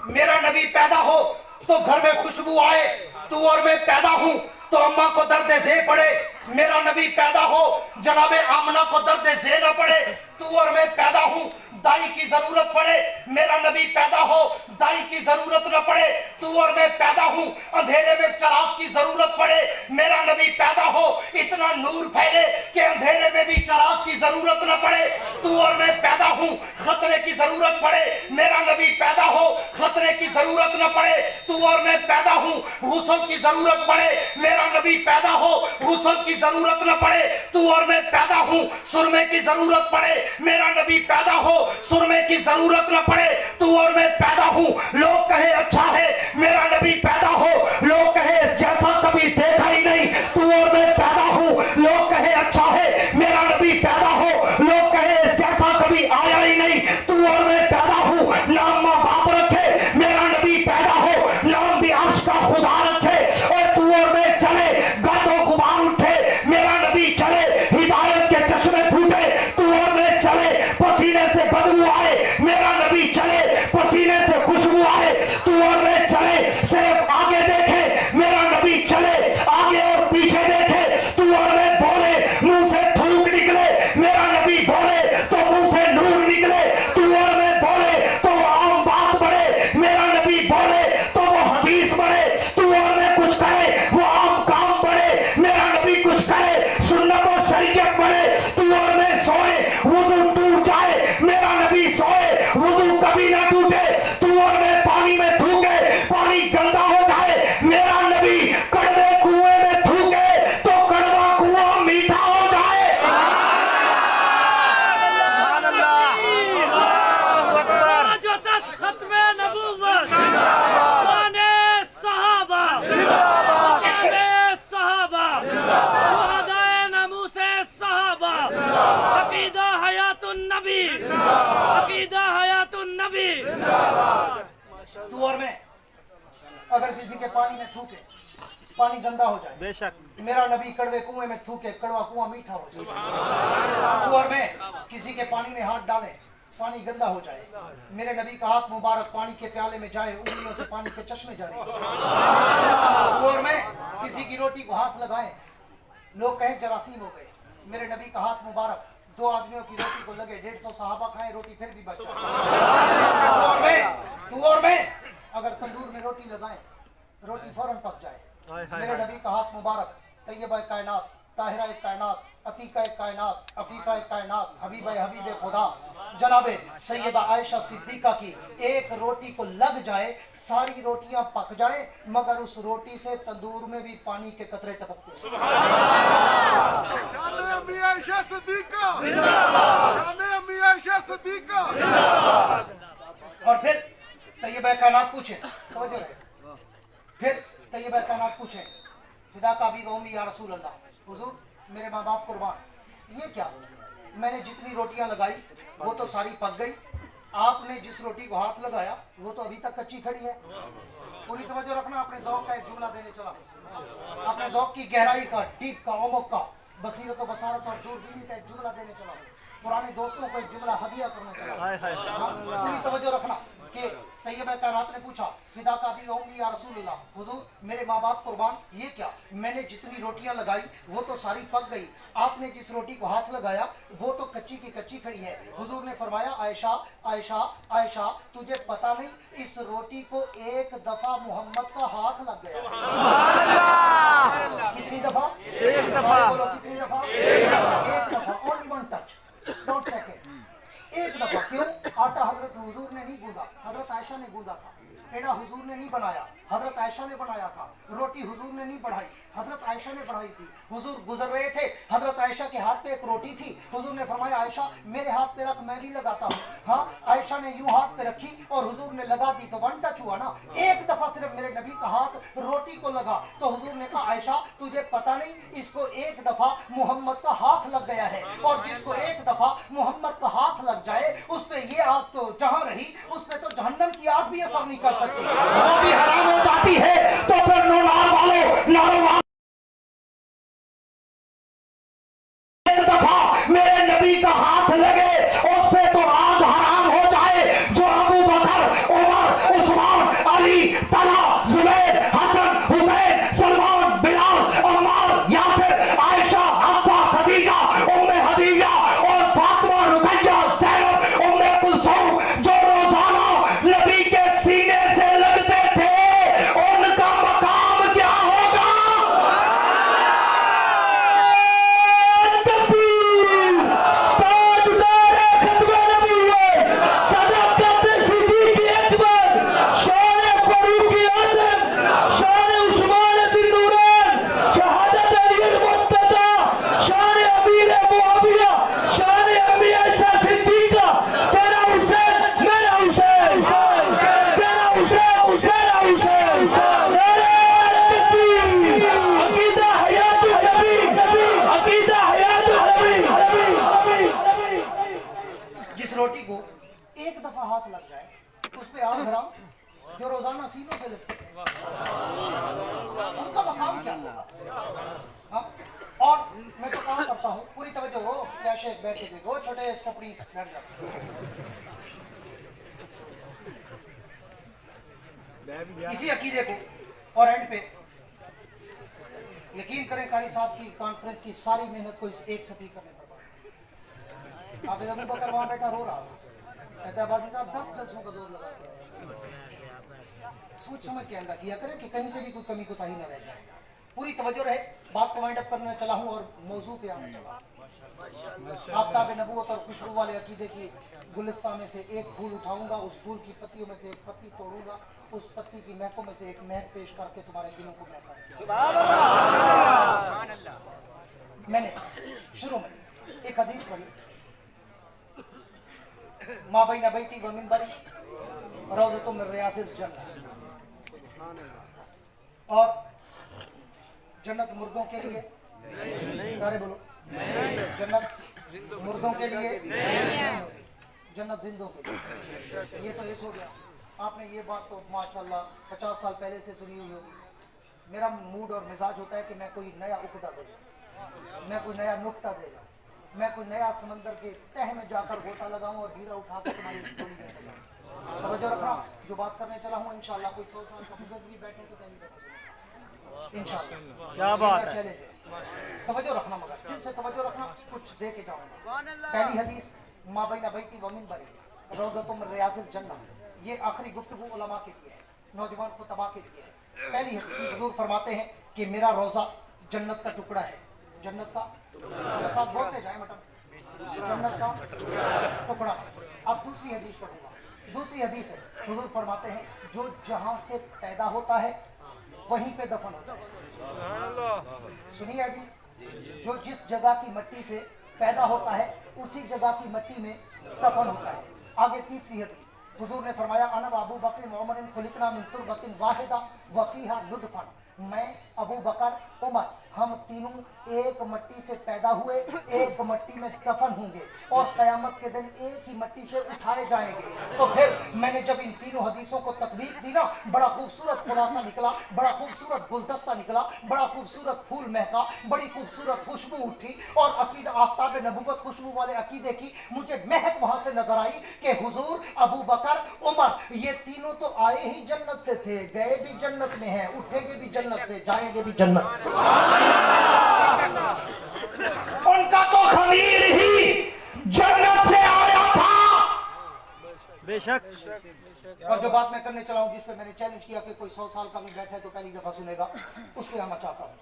[SPEAKER 1] मेरा नबी पैदा हो तो घर में खुशबू आए। तू और मैं पैदा हूं तो अम्मा को दर्द से पड़े। मेरा नबी पैदा हो जनाबे आमना को दर्द से न पड़े। तू और मैं पैदा हूं, दाई की जरूरत पड़े। मेरा नबी पैदा हो, दाई की जरूरत न पड़े। तू और मैं पैदा हूं, अंधेरे में चिराग की जरूरत पड़े। मेरा नबी पैदा हो, इतना नूर फैले कि अंधेरे में भी चिराग की जरूरत न पड़े। तू और मैं पैदा हूं, खतरे की जरूरत पड़े। मेरा नबी पैदा हो, खतरे की जरूरत न पड़े। तू और मैं पैदा हूं, गुस्ल की जरूरत पड़े। मेरा नबी पैदा हो, गुस्ल की जरूरत न पड़े। तू और मैं पैदा हूं, सुरमे की जरूरत पड़े। मेरा नबी पैदा हो, सुरमे की जरूरत न पड़े। तू और मैं पैदा हूं, लोग कहे अच्छा है। मेरा नबी पैदा हो, लोग कहे जैसा कभी देखा ही नहीं। तू और मैं पैदा हूं, लोग कहे अच्छा है। मेरा नबी पैदा हो, लोग कहे जैसा कभी आया ही नहीं। तू और मैं पैदा हूं, नाम माँ बाप रखे। मेरा नबी पैदा हो, नाम भी अर्श का खुदा रखे। और तू और मैं चले, गदो गुबार उठे। मेरा नबी चले, हिदायत के चश्मे फूटे। तू और मैं चले, पसीने से बदबू आए। मेरा नबी चले, पसीने से खुशबू आए। तू और मैं चले, सिर्फ आगे देखे। मेरा नबी चले, आगे और पीछे देखे। तू और मैं बोले, मुंह से थूक निकले। मेरा नबी बोले तो मुंह से नूर निकले। तू और मैं बोले तो वो आम बात बढ़े। मेरा नबी बोले तो वो हदीस बढ़े। तू और मैं कुछ करे, वो आम काम बढ़े। मेरा नबी कुछ करे, सुन्नत और शरीयत बढ़े। तू और मैं सोए, वुजू टूट जाए। मेरा नबी सोए, वुजू कभी ना टूटे। तू और मैं पानी में थूके, पानी गंदा हो जाए। मेरा नबी कड़वे कुएं में थूके तो कड़वा कुआं मीठा हो जाए।
[SPEAKER 2] जो तक खत्मे नबूवत शाने सहाबा शाने सहाबा शुहदाए नमूसे सहाबा अकीदा हयातुन नबी अकीदा हयातुन नबी।
[SPEAKER 1] तू और मैं अगर किसी के पानी में थूके, पानी गंदा हो जाए।
[SPEAKER 4] बेशक
[SPEAKER 1] मेरा नबी कड़वे कुएं में थूके, कड़वा कुआं मीठा हो जाए। तू और मैं किसी के पानी में हाथ डालें, पानी गंदा हो जाए। मेरे नबी का हाथ मुबारक पानी के प्याले में जाए, उंगलियों से पानी के चश्मे जारी। तू और मैं किसी की रोटी को हाथ लगाएं, लोग कहें जरासीम हो गए। मेरे नबी का हाथ मुबारक 2 आदमियों की रोटी को लगे, 150 सहाबा खाएं, रोटी फिर भी बच जाए। तू और मैं अगर तंदूर में रोटी लगाएं, रोटी फौरन पक जाए। मेरे नबी का हाथ मुबारक तैयबा कायनात ताहिरा कायनात अतीका कायनात अफीफा कायनात हबीबा हबीब खुदा जनाबे सैयदा आयशा सिद्दीका की एक रोटी को लग जाए सारी रोटियां पक जाए मगर उस रोटी से तंदूर में भी पानी के कतरे टपकते हैं।
[SPEAKER 3] शान अम्मी आयशा सिद्दीका शान अम्मी आयशा सिद्दीका।
[SPEAKER 1] और फिर तैयबा कायनात पूछे समझ रहे फिर तैयबा कायनात पूछे फिदा का भी कहूंगी या रसूल अल्लाह हुजूर मेरे माँ बाप कुर्बान ये क्या मैंने जितनी रोटियां लगाई वो तो सारी पक गई आपने जिस रोटी को हाथ लगाया वो तो अभी तक कच्ची खड़ी है। पूरी तवज्जो रखना अपने ज़ौक़ का एक जुमला देने चला अपने ज़ौक़ की गहराई का डीप का उमक का बसीरत और बसारत और दूरबीनी का एक जुमला देने चला पुराने दोस्तों को एक जुमला हदिया करने चला। पूरी तवज्जो रखना कि तैयबा कायनात ने पूछा फिदा का भी कहूंगी या रसूल अल्लाह हुजूर मेरे माँ बाप कुर्बान ये क्या मैंने जितनी रोटियां लगाई वो तो सारी पक गई आपने जिस रोटी को हाथ लगाया वो तो कच्ची की कच्ची खड़ी है। हुजूर ने फरमाया आयशा आयशा आयशा तुझे पता नहीं इस रोटी को एक दफा मोहम्मद का हाथ लग गया। कितनी दफा एक दफा बोलो कितनी दफा एक दफा only one touch don't second एक दफा। क्यों आटा हजरत हुजूर ने नहीं गूंदा हजरत आयशा ने गूंदा था पेड़ा हुजूर ने नहीं बनाया हजरत आयशा ने बनाया था रोटी हुजूर ने नहीं बढ़ाई हजरत आयशा ने बढ़ाई थी। हुजूर गुजर रहे थे हजरत आयशा के हाथ पे एक रोटी थी हुजूर ने फरमाया आयशा मेरे हाथ पे रख मैं भी लगाता हूँ। हाँ आयशा ने यूं हाथ पे रखी और हुजूर ने लगा दी तो वन टच हुआ ना। एक दफा सिर्फ मेरे नबी का हाथ रोटी को लगा तो हुजूर ने कहा आयशा तुझे पता नहीं इसको एक दफा मोहम्मद का हाथ लग गया है और जिसको एक दफा मोहम्मद का हाथ लग जाए उस पे ये आग तो जहां रही उस पे तो जहन्नम की आग भी असर नहीं कर सकती वो भी हराम हो जाती है। तो फिर नार वालों नारो एक दफा मेरे नबी का हाथ लगे उस पे तो आग हराम हो जाए जो अबू बकर उमर उस्मान अली तला जुबैर हसन हुसैन सलमान बिलाल अम्मार यासिर आयशा हफ्सा खदीजा उम्मे हदीजा और फातिमा रुकैया ज़ैनब उम्मे कुलसूम जो रोजाना नबी के सीने से लगते थे उनका मकाम क्या होगा। जिस रोटी को एक दफा हाथ लग जाए उस पे आग हराम जो रोजाना सीनों से लगते हैं उनका मकाम क्या होगा। हाँ? और मैं तो काम करता हूँ पूरी तवज्जो हो या शेख बैठ के देखो छोटे स्टपड़ी बैठ जाते इसी अकीदे को और एंड पे यकीन करें कारी साहब की कॉन्फ्रेंस की सारी मेहनत को इस एक स्पीकर ने बर्बाद। आप अबू बकर वहां बैठा रो रहा कहता है बाजी साहब 10 जल्सों का जोर लगा दिया। सोच समझ के अंदर किया करें कि कहीं से भी कोई कमी कोताही न रह जाए। पूरी तवज्जो रहे बात को वाइंड अप करने चला हूँ और मौजू पे आने चला। आफ्ताब नबूवत और खुशबू वाले अकीदे की गुलिस्तान में से एक फूल उठाऊंगा उस फूल की पत्तियों में से एक पत्ती तोड़ूंगा उस पत्ती की महकों में से एक महक पेश करके तुम्हारे दिलों को महकाऊंगा। मैंने शुरू में एक हदीस पढ़ी माँ बैन बैती व मिंबरी रौज़तुम मिन रियाज़िल जन्नह और जन्नत मुर्दों के लिए सारे बोलो जन्नत मुर्दों के लिए जन्नत जिंदों के लिए। ये तो एक हो गया। आपने ये बात तो माशाल्लाह 50 साल पहले से सुनी हुई होगी। मेरा मूड और मिजाज होता है कि मैं कोई नया उकदा दे मैं कोई नया नुक्ता दे मैं कोई नया समंदर के तह में जाकर गोता लगाऊं और हीरा उठाकर तुम्हारी गोली में चलाऊं। समझ रखना जो बात करने चला हूँ इंशाल्लाह कोई 100 साल का बुजुर्ग भी बैठे तो कहीं बैठे इंशाल्लाह। क्या बात है तवज्जो रखना मगर दिल से तवज्जो रखना कुछ दे के जाऊंगा। पहली हदीस माँ बैन बैती व मिंबरी रौज़तुम मिन रियाज़िल जन्नह ये आखिरी गुफ्तगू उलमा के लिए है नौजवान खुतबा के लिए है पहली हदीस हुजूर फरमाते हैं कि मेरा रोजा जन्नत का टुकड़ा है। जन्नत का मेरे साथ बोलते जाए मतलब जन्नत का टुकड़ा है। अब दूसरी हदीस पढ़ूंगा। दूसरी हदीस है, हुजूर फरमाते हैं जो जहां से पैदा होता है वहीं पे दफन होता है। सुनिए हदीस, जो जिस जगह की मिट्टी से पैदा होता है उसी जगह की मिट्टी में दफन होता है। आगे तीसरी हदीस, हुजूर ने फरमाया अना अबू बकर उमर खुलिकना मिन तुरबतिन वाहिदा व फीहा नुतफन, मैं अबू बकर उमर हम तीनों एक मिट्टी से पैदा हुए, एक मिट्टी में दफन होंगे और कयामत के दिन एक ही मिट्टी से उठाए जाएंगे। तो फिर मैंने जब इन तीनों हदीसों को तत्वीक दी ना, बड़ा खूबसूरत खुलासा निकला, बड़ा खूबसूरत गुलदस्ता निकला, बड़ा खूबसूरत फूल महका, बड़ी खूबसूरत खुशबू उठी और अकीदा आफ्ताब नबूवत खुशबू वाले अकीदे की मुझे महक वहां से नजर आई कि हुजूर, अबू बकर, उमर ये तीनों तो आए ही जन्नत से थे, गए भी जन्नत में हैं, उठेंगे भी जन्नत से, जाएंगे भी जन्नत। उनका तो खमीर ही जन्नत से आया था।
[SPEAKER 2] बेशक।
[SPEAKER 1] और जो बात मैं करने चला हूं, जिस पे मैंने चैलेंज किया कि कोई 100 साल का भी बैठा है तो पहली दफा सुनेगा, उस पे आना चाहता हूं।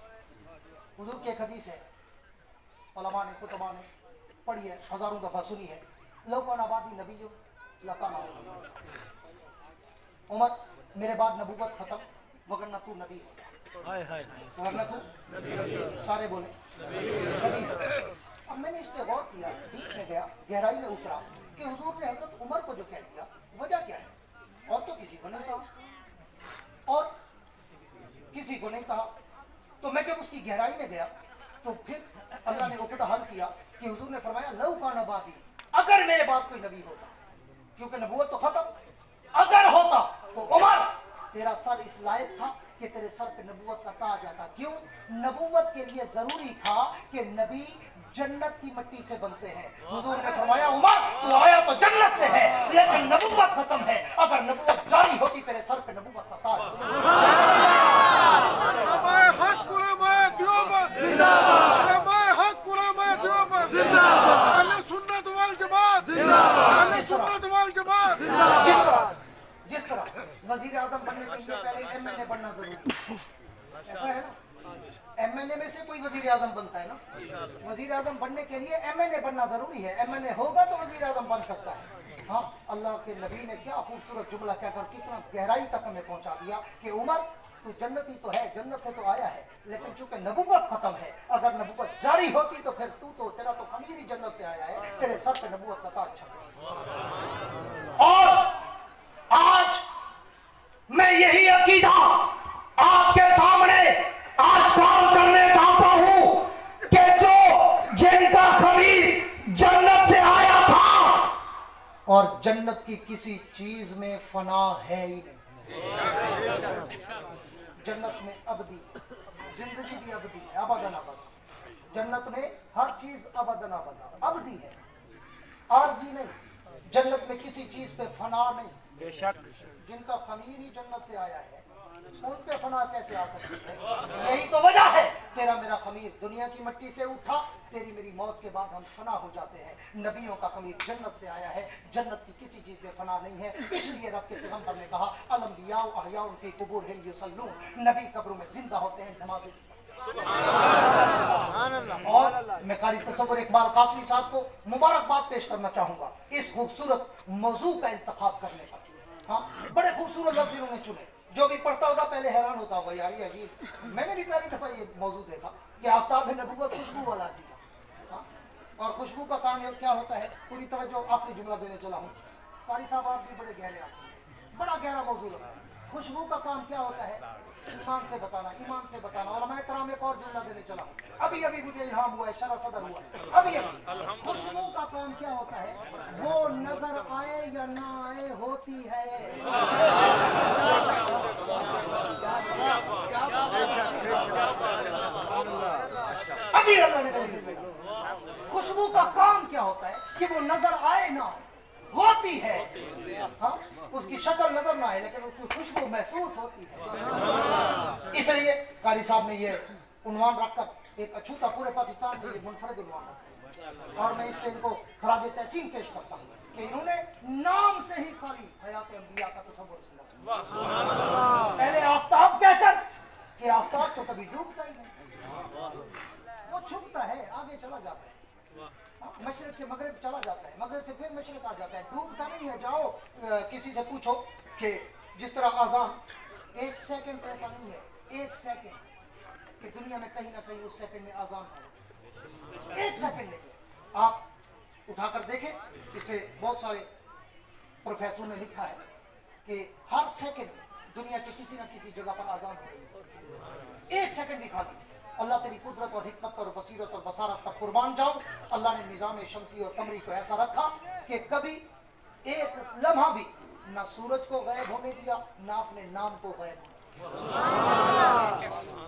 [SPEAKER 1] हुजूर की एक हदीस है, उलमा ने कुतबा ने पढ़ी है, हजारों दफा सुनी है। लौकान आबादी नबी लकान उमर, मेरे बाद नबूवत खत्म, वगरना तू नबी हो, वगरना तू सारे बोले नबी। अब मैंने इस पे गौर किया, डीप में गया, गहराई में उतरा कि हुजूर ने हजरत उमर को जो कह दिया वजह क्या है, और तो किसी को नहीं कहा और किसी को नहीं कहा। तो मैं जब उसकी गहराई में गया तो फिर अल्लाह ने उकदा हल किया कि हुजूर ने फरमाया लौ कान आबादी, अगर मेरे बाद कोई नबी होता, क्योंकि नबूवत तो खत्म, अगर होता तो उमर तेरा सर इस लायक था कि तेरे सर पे नबूवत का ताज आता। क्यों? नबूवत के लिए जरूरी था कि नबी जन्नत की मिट्टी से बनते हैं। हुजूर ने फरमाया उमर तू आया तो जन्नत से है, लेकिन नबूवत खत्म है, अगर नबूवत जारी होती तेरे सर पे नबूवत का ताज।
[SPEAKER 3] उलमाए हक, उलमाए देवबंद जिंदाबाद, उलमाए हक, उलमाए देवबंद जिंदाबाद, अहले सुन्नत वल जमात जिंदाबाद, अहले सुन्नत वल जमात जिंदाबाद।
[SPEAKER 1] जिस तरह वजीर आजम बनने के लिए पहले एमएनए बनना जरूरी है, ऐसा है ना, एमएनए में से कोई वजीर आजम बनता है ना, वजीर आजम बनने के लिए एमएनए बनना जरूरी है, एमएनए होगा तो वजीर आजम बन सकता है। हाँ, अल्लाह के नबी ने क्या खूबसूरत जुमला कहकर कितना गहराई तक हमें पहुंचा दिया कि उमर तू जन्नती तो है, जन्नत से तो आया है, लेकिन चूंकि नबूवत खत्म है, अगर नबूवत जारी होती तो फिर तू तो तेरा तो खमीर ही जन्नत से आया है, तेरे सर पे नबूवत का ताज छप। और आज मैं यही अकीदा आपके सामने आज काम करने चाहता हूं कि जो जिनका खमीर जन्नत से आया था और जन्नत की किसी चीज में फना है ही नहीं। जन्नत में अबदी, जिंदगी भी अबदी है, अबदन अबद। जन्नत में हर चीज अबदन अबद अबदी है, आरजी नहीं। जन्नत में किसी चीज पे फना नहीं।
[SPEAKER 2] बेशक।
[SPEAKER 1] जिनका खमीर ही जन्नत से आया है उन पे फना कैसे आ सकती है? यही तो वजह है, तेरा मेरा खमीर दुनिया की मिट्टी से उठा, तेरी मेरी मौत के बाद हम फना हो जाते हैं। नबियों का खमीर जन्नत से आया है, जन्नत की किसी चीज में फना नहीं है। इसलिए रब के पैगंबर ने कहा अलंबिया अहया उनकी कुबूरहिम युसल्लून, नबी कब्रों में जिंदा होते हैं, नमाज़ें। और मैं कारी तसव्वुर इकबाल कासमी साहब को मुबारकबाद पेश करना चाहूंगा इस खूबसूरत मौजू का इंतखाब करने का। हाँ, बड़े खूबसूरत लफ्ज़ इन्होंने चुने, जो भी पढ़ता होगा पहले हैरान होता होगा, यार ये अजीब। मैंने भी पहली दफा ये मौजू देखा कि आफ्ताब नबूवत खुशबू वाला दिया। हाँ, और खुशबू का काम ये क्या होता है, पूरी तवज्जो आपको जुमला देने चला हूँ। कारी साहब आप भी बड़े गहरे आते हैं, बड़ा गहरा मौजू लगा। खुशबू का काम क्या होता है? ईमान से बताना, ईमान से बताना। और मैं कराम एक और जुमला देने चला हूँ, अभी अभी मुझे इल्हाम हुआ है, शरा सदर हुआ है अभी अभी। खुशबू का काम क्या होता है? वो नजर आए या ना आए होती है। अभी अल्लाह ने कहा खुशबू का काम क्या होता है कि वो नजर आए ना आए, होती है। हाँ, उसकी शक्ल नजर ना आए लेकिन उसकी खुशबू महसूस होती है। इसलिए कारी साहब ने ये उन्वान रखकर एक अछूता पूरे पाकिस्तान में ये मुनफरद उन्वान रखा। और मैं इस पे इनको खराज तहसीन पेश करता हूँ कि इन्होंने नाम से ही खाली हयात अंबिया का तस्वुर किया। पहले आफ्ताब कहकर कि आफ्ताब तो कभी डूबता ही नहीं, वो छुपता है, आगे चला जाता है, मशरक से मगरिब चला जाता है, मगरिब से फिर मशरक आ जाता है, डूबता नहीं है। जाओ किसी से पूछो कि जिस तरह आज़ान एक सेकंड ऐसा नहीं है, एक सेकंड कि दुनिया में कहीं ना कहीं उस सेकंड में आज़ान है, एक सेकंड नहीं। आप उठाकर देखें, इस पे बहुत सारे प्रोफेसरों ने लिखा है कि हर सेकंड दुनिया के किसी न किसी जगह पर आज़ान हो रही है, एक सेकंड भी खाली। अल्लाह तेरी कुदरत और हिकमत और बसीरत और बसारत पर कुर्बान जाओ। अल्लाह ने निज़ाम शमसी और कमरी को ऐसा रखा कि कभी एक लम्हा भी ना सूरज को गायब होने दिया, ना अपने नाम को गायब होने दिया।